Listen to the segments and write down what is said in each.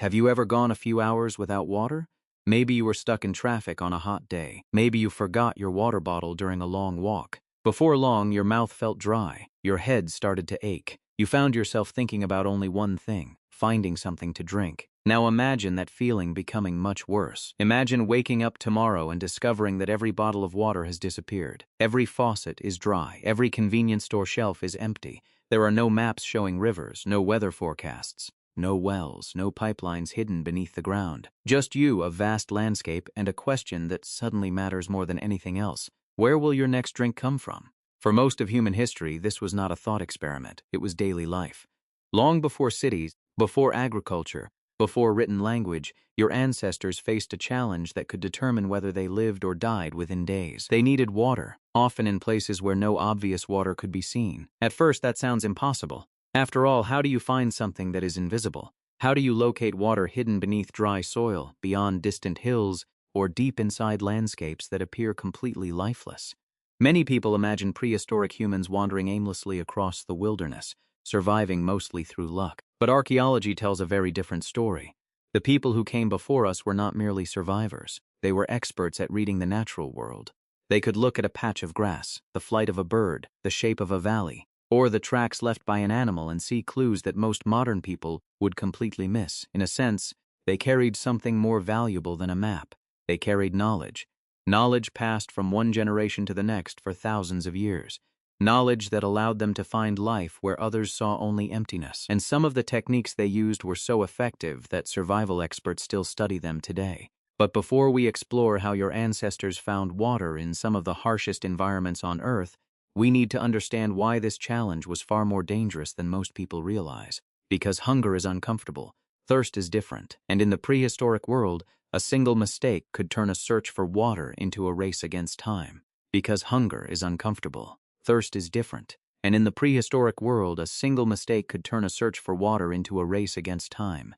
Have you ever gone a few hours without water? Maybe you were stuck in traffic on a hot day. Maybe you forgot your water bottle during a long walk. Before long, your mouth felt dry. Your head started to ache. You found yourself thinking about only one thing: finding something to drink. Now imagine that feeling becoming much worse. Imagine waking up tomorrow and discovering that every bottle of water has disappeared. Every faucet is dry. Every convenience store shelf is empty. There are no maps showing rivers, no weather forecasts. No wells, no pipelines hidden beneath the ground. Just you, a vast landscape, and a question that suddenly matters more than anything else. Where will your next drink come from? For most of human history, this was not a thought experiment. It was daily life. Long before cities, before agriculture, before written language, your ancestors faced a challenge that could determine whether they lived or died within days. They needed water, often in places where no obvious water could be seen. At first, that sounds impossible. After all, how do you find something that is invisible? How do you locate water hidden beneath dry soil, beyond distant hills, or deep inside landscapes that appear completely lifeless? Many people imagine prehistoric humans wandering aimlessly across the wilderness, surviving mostly through luck. But archaeology tells a very different story. The people who came before us were not merely survivors. They were experts at reading the natural world. They could look at a patch of grass, the flight of a bird, the shape of a valley, or the tracks left by an animal and see clues that most modern people would completely miss. In a sense, they carried something more valuable than a map. They carried knowledge. Knowledge passed from one generation to the next for thousands of years. Knowledge that allowed them to find life where others saw only emptiness. And some of the techniques they used were so effective that survival experts still study them today. But before we explore how your ancestors found water in some of the harshest environments on Earth, we need to understand why this challenge was far more dangerous than most people realize. Because hunger is uncomfortable, thirst is different, and in the prehistoric world, a single mistake could turn a search for water into a race against time. Because hunger is uncomfortable, thirst is different, and in the prehistoric world, a single mistake could turn a search for water into a race against time.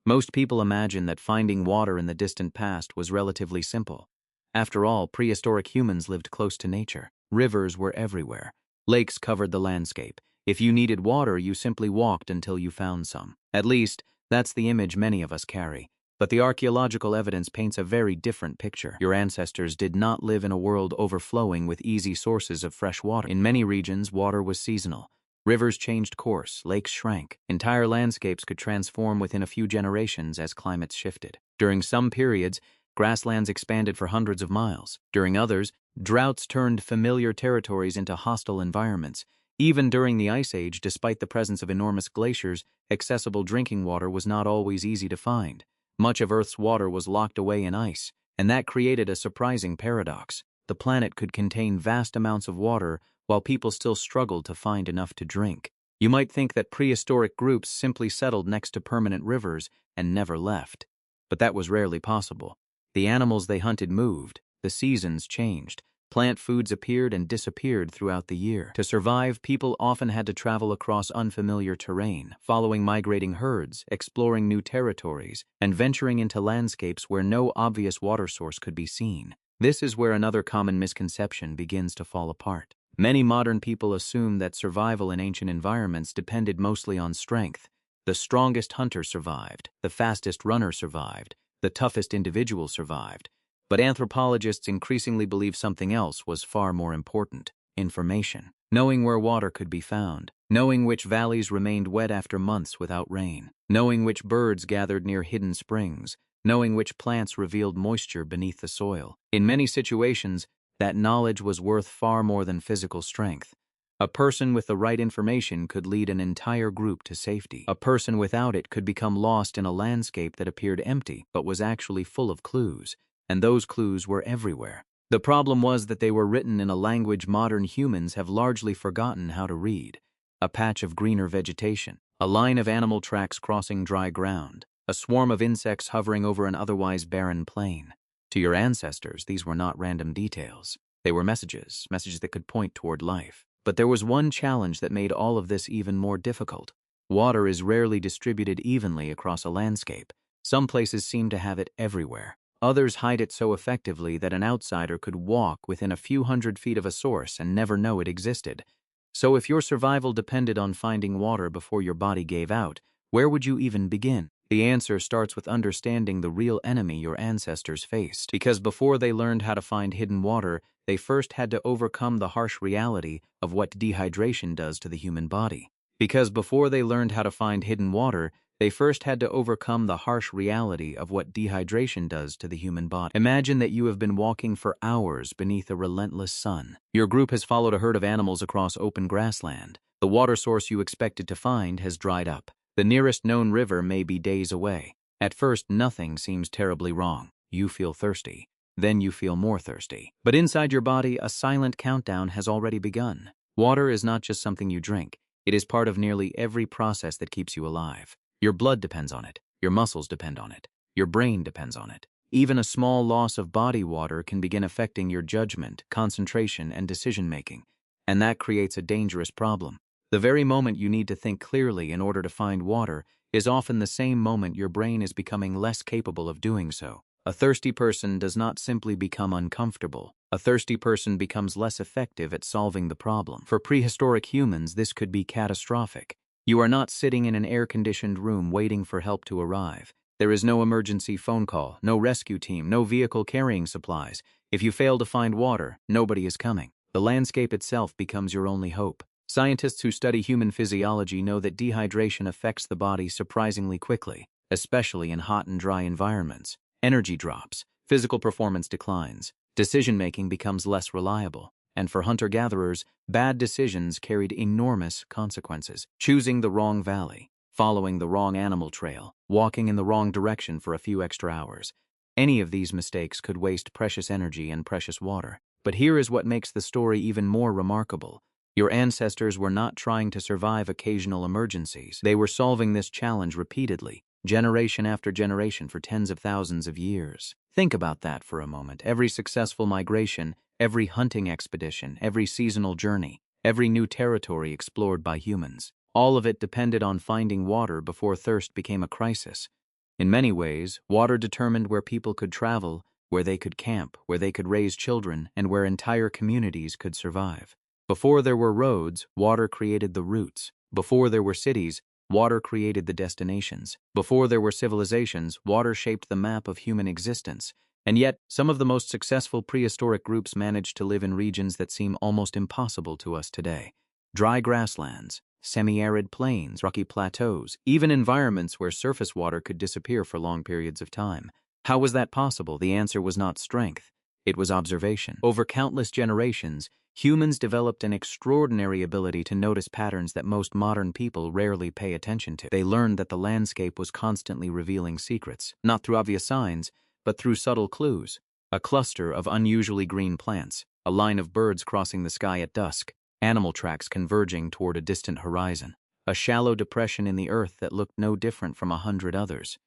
Most people imagine that finding water in the distant past was relatively simple. After all, prehistoric humans lived close to nature. Rivers were everywhere. Lakes covered the landscape. If you needed water, you simply walked until you found some. At least, that's the image many of us carry. But the archaeological evidence paints a very different picture. Your ancestors did not live in a world overflowing with easy sources of fresh water. In many regions, water was seasonal. Rivers changed course, lakes shrank. Entire landscapes could transform within a few generations as climates shifted. During some periods, grasslands expanded for hundreds of miles. During others, droughts turned familiar territories into hostile environments. Even during the Ice Age, despite the presence of enormous glaciers, accessible drinking water was not always easy to find. Much of Earth's water was locked away in ice, and that created a surprising paradox. The planet could contain vast amounts of water, while people still struggled to find enough to drink. You might think that prehistoric groups simply settled next to permanent rivers and never left. But that was rarely possible. The animals they hunted moved. The seasons changed. Plant foods appeared and disappeared throughout the year. To survive, people often had to travel across unfamiliar terrain, following migrating herds, exploring new territories, and venturing into landscapes where no obvious water source could be seen. This is where another common misconception begins to fall apart. Many modern people assume that survival in ancient environments depended mostly on strength. The strongest hunter survived, the fastest runner survived, the toughest individual survived. But anthropologists increasingly believe something else was far more important: information. Knowing where water could be found, knowing which valleys remained wet after months without rain, knowing which birds gathered near hidden springs, knowing which plants revealed moisture beneath the soil. In many situations, that knowledge was worth far more than physical strength. A person with the right information could lead an entire group to safety. A person without it could become lost in a landscape that appeared empty but was actually full of clues. And those clues were everywhere. The problem was that they were written in a language modern humans have largely forgotten how to read. A patch of greener vegetation, a line of animal tracks crossing dry ground, a swarm of insects hovering over an otherwise barren plain. To your ancestors, these were not random details. They were messages that could point toward life. But there was one challenge that made all of this even more difficult. Water is rarely distributed evenly across a landscape. Some places seem to have it everywhere. Others hide it so effectively that an outsider could walk within a few hundred feet of a source and never know it existed. So if your survival depended on finding water before your body gave out, where would you even begin? The answer starts with understanding the real enemy your ancestors faced. Because before they learned how to find hidden water, they first had to overcome the harsh reality of what dehydration does to the human body. Because before they learned how to find hidden water, they first had to overcome the harsh reality of what dehydration does to the human body. Imagine that you have been walking for hours beneath a relentless sun. Your group has followed a herd of animals across open grassland. The water source you expected to find has dried up. The nearest known river may be days away. At first, nothing seems terribly wrong. You feel thirsty. Then you feel more thirsty. But inside your body, a silent countdown has already begun. Water is not just something you drink. It is part of nearly every process that keeps you alive. Your blood depends on it. Your muscles depend on it. Your brain depends on it. Even a small loss of body water can begin affecting your judgment, concentration, and decision-making. And that creates a dangerous problem. The very moment you need to think clearly in order to find water is often the same moment your brain is becoming less capable of doing so. A thirsty person does not simply become uncomfortable. A thirsty person becomes less effective at solving the problem. For prehistoric humans, this could be catastrophic. You are not sitting in an air-conditioned room waiting for help to arrive. There is no emergency phone call, no rescue team, no vehicle carrying supplies. If you fail to find water, nobody is coming. The landscape itself becomes your only hope. Scientists who study human physiology know that dehydration affects the body surprisingly quickly, especially in hot and dry environments. Energy drops, physical performance declines, decision-making becomes less reliable, and for hunter-gatherers, bad decisions carried enormous consequences. Choosing the wrong valley, following the wrong animal trail, walking in the wrong direction for a few extra hours. Any of these mistakes could waste precious energy and precious water. But here is what makes the story even more remarkable. Your ancestors were not trying to survive occasional emergencies. They were solving this challenge repeatedly, generation after generation for tens of thousands of years. Think about that for a moment. Every successful migration, every hunting expedition, every seasonal journey, every new territory explored by humans. All of it depended on finding water before thirst became a crisis. In many ways, water determined where people could travel, where they could camp, where they could raise children, and where entire communities could survive. Before there were roads, water created the routes. Before there were cities, water created the destinations. Before there were civilizations, water shaped the map of human existence. And yet, some of the most successful prehistoric groups managed to live in regions that seem almost impossible to us today. Dry grasslands, semi-arid plains, rocky plateaus, even environments where surface water could disappear for long periods of time. How was that possible? The answer was not strength. It was observation. Over countless generations, humans developed an extraordinary ability to notice patterns that most modern people rarely pay attention to. They learned that the landscape was constantly revealing secrets, not through obvious signs, but through subtle clues. A cluster of unusually green plants, a line of birds crossing the sky at dusk, animal tracks converging toward a distant horizon, a shallow depression in the earth that looked no different from 100 others.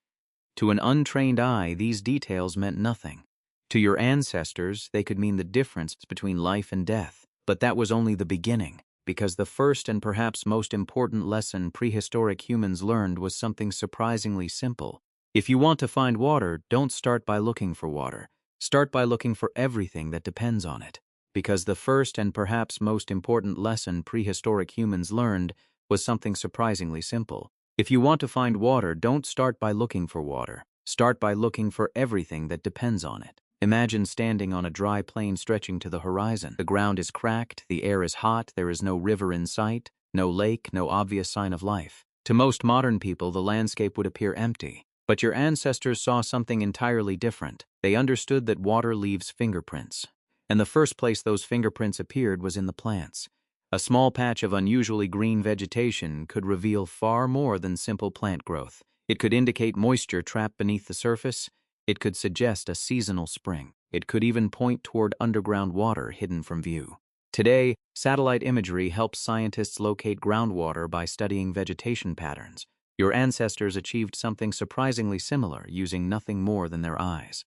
To an untrained eye, these details meant nothing. To your ancestors, they could mean the difference between life and death. But that was only the beginning, because the first and perhaps most important lesson prehistoric humans learned was something surprisingly simple. If you want to find water, don't start by looking for water. Start by looking for everything that depends on it. Because the first and perhaps most important lesson prehistoric humans learned was something surprisingly simple. If you want to find water, don't start by looking for water. Start by looking for everything that depends on it. Imagine standing on a dry plain stretching to the horizon. The ground is cracked, the air is hot, there is no river in sight, no lake, no obvious sign of life. To most modern people, the landscape would appear empty. But your ancestors saw something entirely different. They understood that water leaves fingerprints. And the first place those fingerprints appeared was in the plants. A small patch of unusually green vegetation could reveal far more than simple plant growth. It could indicate moisture trapped beneath the surface. It could suggest a seasonal spring. It could even point toward underground water hidden from view. Today, satellite imagery helps scientists locate groundwater by studying vegetation patterns. Your ancestors achieved something surprisingly similar using nothing more than their eyes.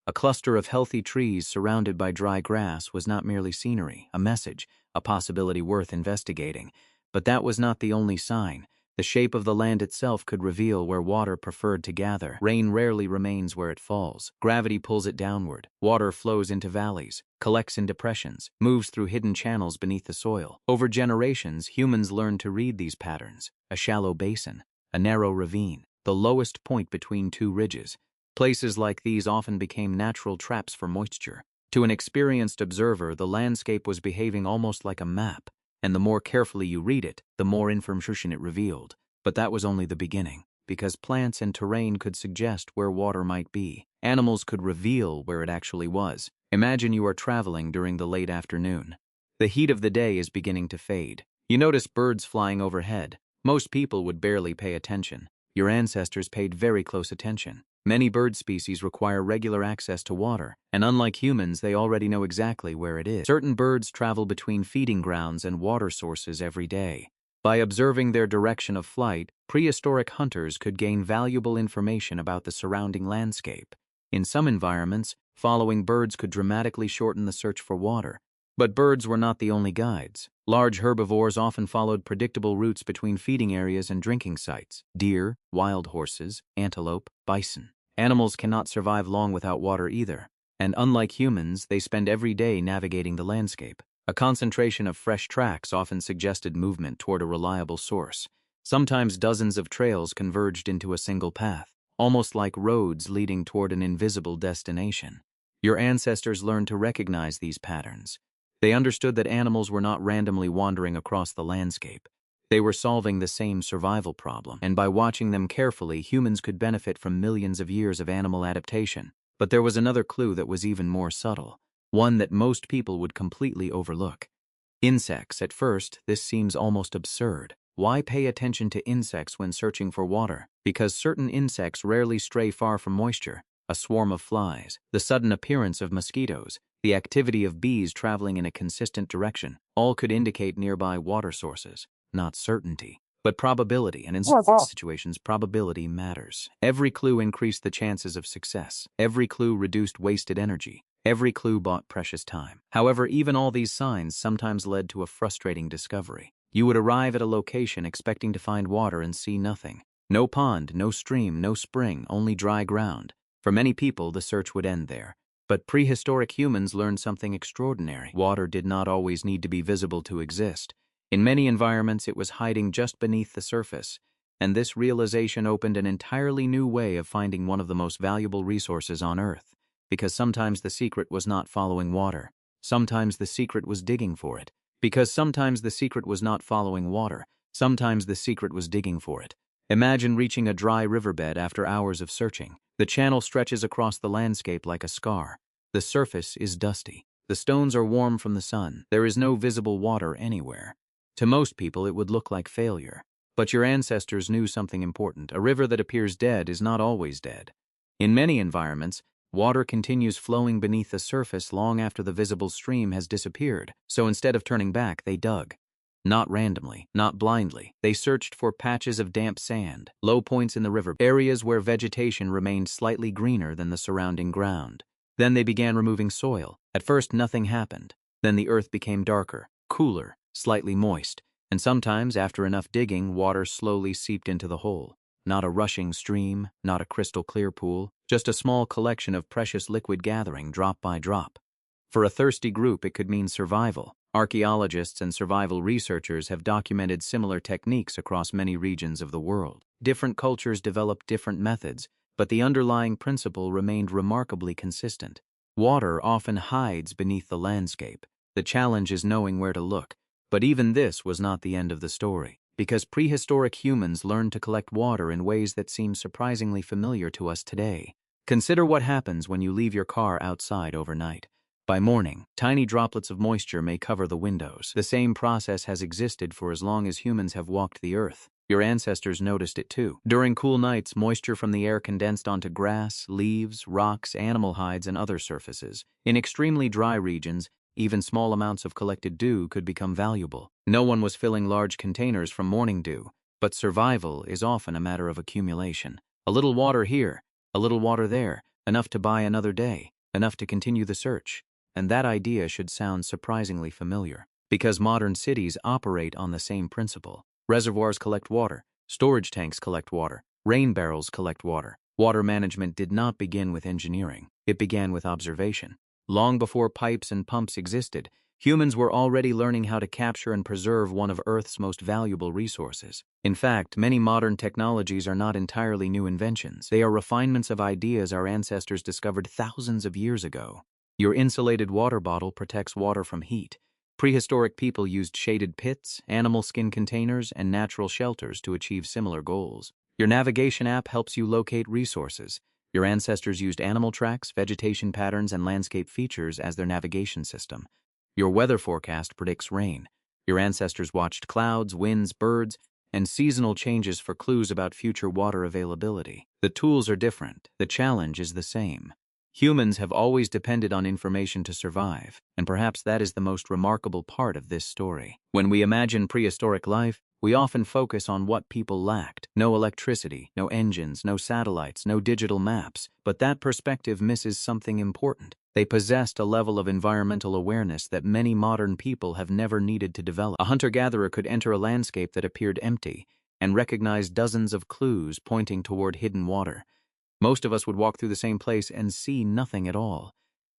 A cluster of healthy trees surrounded by dry grass was not merely scenery, a message, a possibility worth investigating. But that was not the only sign. The shape of the land itself could reveal where water preferred to gather. Rain rarely remains where it falls. Gravity pulls it downward. Water flows into valleys, collects in depressions, moves through hidden channels beneath the soil. Over generations, humans learned to read these patterns. A shallow basin, a narrow ravine, the lowest point between two ridges. Places like these often became natural traps for moisture. To an experienced observer, the landscape was behaving almost like a map, and the more carefully you read it, the more information it revealed. But that was only the beginning, because plants and terrain could suggest where water might be. Animals could reveal where it actually was. Imagine you are traveling during the late afternoon. The heat of the day is beginning to fade. You notice birds flying overhead. Most people would barely pay attention. Your ancestors paid very close attention. Many bird species require regular access to water, and unlike humans, they already know exactly where it is. Certain birds travel between feeding grounds and water sources every day. By observing their direction of flight, prehistoric hunters could gain valuable information about the surrounding landscape. In some environments, following birds could dramatically shorten the search for water. But birds were not the only guides. Large herbivores often followed predictable routes between feeding areas and drinking sites. Deer, wild horses, antelope, bison. Animals cannot survive long without water either, and unlike humans, they spend every day navigating the landscape. A concentration of fresh tracks often suggested movement toward a reliable source. Sometimes dozens of trails converged into a single path, almost like roads leading toward an invisible destination. Your ancestors learned to recognize these patterns. They understood that animals were not randomly wandering across the landscape. They were solving the same survival problem, and by watching them carefully, humans could benefit from millions of years of animal adaptation. But there was another clue that was even more subtle, one that most people would completely overlook. Insects. At first, this seems almost absurd. Why pay attention to insects when searching for water? Because certain insects rarely stray far from moisture. A swarm of flies, the sudden appearance of mosquitoes, the activity of bees traveling in a consistent direction, all could indicate nearby water sources. Not certainty, but probability, and in certain situations, probability matters. Every clue increased the chances of success. Every clue reduced wasted energy. Every clue bought precious time. However, even all these signs sometimes led to a frustrating discovery. You would arrive at a location expecting to find water and see nothing. No pond, no stream, no spring, only dry ground. For many people, the search would end there. But prehistoric humans learned something extraordinary. Water did not always need to be visible to exist. In many environments, it was hiding just beneath the surface, and this realization opened an entirely new way of finding one of the most valuable resources on Earth. Because sometimes the secret was not following water. Sometimes the secret was digging for it. Because sometimes the secret was not following water. Sometimes the secret was digging for it. Imagine reaching a dry riverbed after hours of searching. The channel stretches across the landscape like a scar. The surface is dusty. The stones are warm from the sun. There is no visible water anywhere. To most people, it would look like failure. But your ancestors knew something important. A river that appears dead is not always dead. In many environments, water continues flowing beneath the surface long after the visible stream has disappeared. So instead of turning back, they dug. Not randomly, not blindly. They searched for patches of damp sand, low points in the river, areas where vegetation remained slightly greener than the surrounding ground. Then they began removing soil. At first, nothing happened. Then the earth became darker, cooler, slightly moist, and sometimes, after enough digging, water slowly seeped into the hole. Not a rushing stream, not a crystal-clear pool, just a small collection of precious liquid gathering drop by drop. For a thirsty group, it could mean survival. Archaeologists and survival researchers have documented similar techniques across many regions of the world. Different cultures developed different methods, but the underlying principle remained remarkably consistent. Water often hides beneath the landscape. The challenge is knowing where to look. But even this was not the end of the story, because prehistoric humans learned to collect water in ways that seem surprisingly familiar to us today. Consider what happens when you leave your car outside overnight. By morning, tiny droplets of moisture may cover the windows. The same process has existed for as long as humans have walked the earth. Your ancestors noticed it too. During cool nights, moisture from the air condensed onto grass, leaves, rocks, animal hides, and other surfaces. In extremely dry regions, even small amounts of collected dew could become valuable. No one was filling large containers from morning dew, but survival is often a matter of accumulation. A little water here, a little water there, enough to buy another day, enough to continue the search. And that idea should sound surprisingly familiar, because modern cities operate on the same principle. Reservoirs collect water, storage tanks collect water, rain barrels collect water. Water management did not begin with engineering. It began with observation. Long before pipes and pumps existed, Humans were already learning how to capture and preserve one of Earth's most valuable resources. In fact, many modern technologies are not entirely new inventions. They are refinements of ideas our ancestors discovered thousands of years ago. Your insulated water bottle protects water from heat. Prehistoric people used shaded pits, animal skin containers, and natural shelters to achieve similar goals. Your navigation app helps you locate resources. Your ancestors used animal tracks, vegetation patterns, and landscape features as their navigation system. Your weather forecast predicts rain. Your ancestors watched clouds, winds, birds, and seasonal changes for clues about future water availability. The tools are different. The challenge is the same. Humans have always depended on information to survive, and perhaps that is the most remarkable part of this story. When we imagine prehistoric life, we often focus on what people lacked. No electricity, no engines, no satellites, no digital maps. But that perspective misses something important. They possessed a level of environmental awareness that many modern people have never needed to develop. A hunter-gatherer could enter a landscape that appeared empty and recognize dozens of clues pointing toward hidden water. Most of us would walk through the same place and see nothing at all.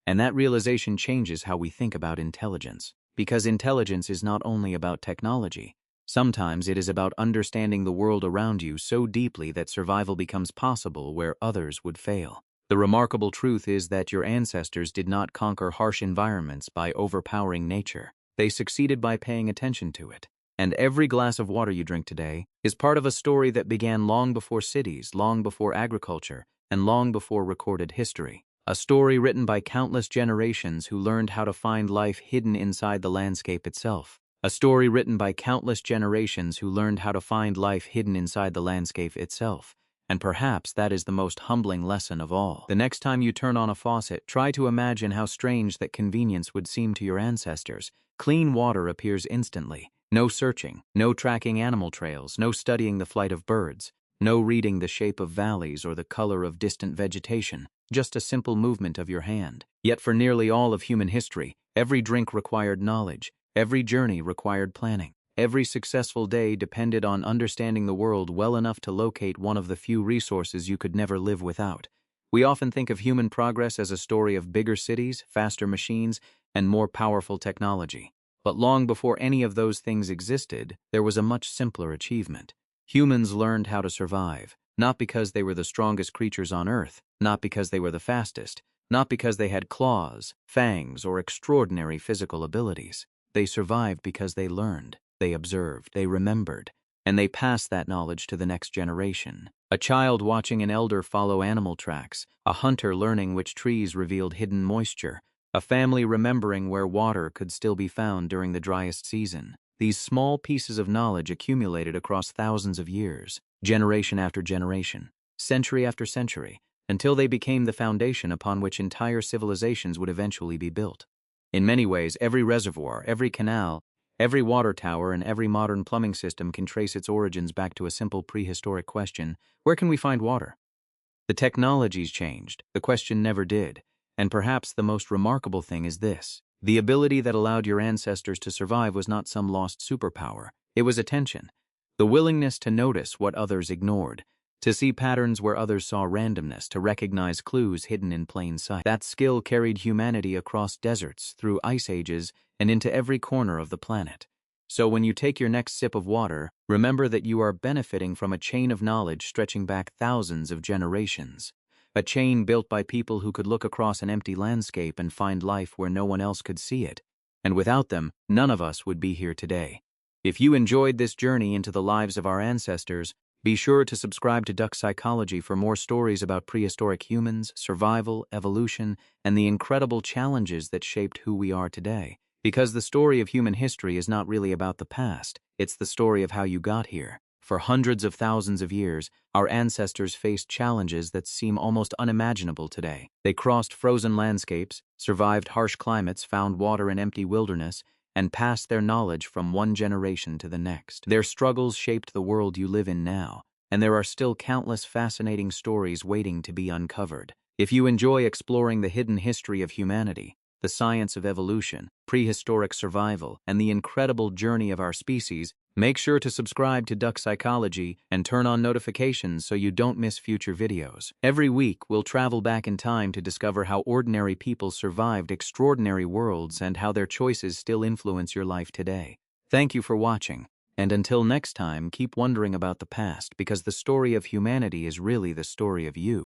And that realization changes how we think about intelligence. Because intelligence is not only about technology. Sometimes it is about understanding the world around you so deeply that survival becomes possible where others would fail. The remarkable truth is that your ancestors did not conquer harsh environments by overpowering nature. They succeeded by paying attention to it. And every glass of water you drink today is part of a story that began long before cities, long before agriculture, and long before recorded history. A story written by countless generations who learned how to find life hidden inside the landscape itself. A story written by countless generations who learned how to find life hidden inside the landscape itself. And perhaps that is the most humbling lesson of all. The next time you turn on a faucet, try to imagine how strange that convenience would seem to your ancestors. Clean water appears instantly. No searching, no tracking animal trails, no studying the flight of birds, no reading the shape of valleys or the color of distant vegetation, just a simple movement of your hand. Yet for nearly all of human history, every drink required knowledge, every journey required planning. Every successful day depended on understanding the world well enough to locate one of the few resources you could never live without. We often think of human progress as a story of bigger cities, faster machines, and more powerful technology. But long before any of those things existed, there was a much simpler achievement. Humans learned how to survive, not because they were the strongest creatures on Earth, not because they were the fastest, not because they had claws, fangs, or extraordinary physical abilities. They survived because they learned. They observed, they remembered, and they passed that knowledge to the next generation. A child watching an elder follow animal tracks, a hunter learning which trees revealed hidden moisture, a family remembering where water could still be found during the driest season. These small pieces of knowledge accumulated across thousands of years, generation after generation, century after century, until they became the foundation upon which entire civilizations would eventually be built. In many ways, every reservoir, every canal, every water tower, and every modern plumbing system can trace its origins back to a simple prehistoric question: where can we find water? The technology's changed, the question never did, and perhaps the most remarkable thing is this: the ability that allowed your ancestors to survive was not some lost superpower, it was attention, the willingness to notice what others ignored, to see patterns where others saw randomness, to recognize clues hidden in plain sight. That skill carried humanity across deserts, through ice ages, and into every corner of the planet. So when you take your next sip of water, remember that you are benefiting from a chain of knowledge stretching back thousands of generations. A chain built by people who could look across an empty landscape and find life where no one else could see it. And without them, none of us would be here today. If you enjoyed this journey into the lives of our ancestors, be sure to subscribe to Duck Psychology for more stories about prehistoric humans, survival, evolution, and the incredible challenges that shaped who we are today. Because the story of human history is not really about the past, it's the story of how you got here. For hundreds of thousands of years, our ancestors faced challenges that seem almost unimaginable today. They crossed frozen landscapes, survived harsh climates, found water in empty wilderness, and passed their knowledge from one generation to the next. Their struggles shaped the world you live in now, and there are still countless fascinating stories waiting to be uncovered. If you enjoy exploring the hidden history of humanity, the science of evolution, prehistoric survival, and the incredible journey of our species, Make sure to subscribe to Duck Psychology and turn on notifications so you don't miss future videos. Every week, we'll travel back in time to discover how ordinary people survived extraordinary worlds and how their choices still influence your life today. Thank you for watching, and until next time, keep wondering about the past because the story of humanity is really the story of you.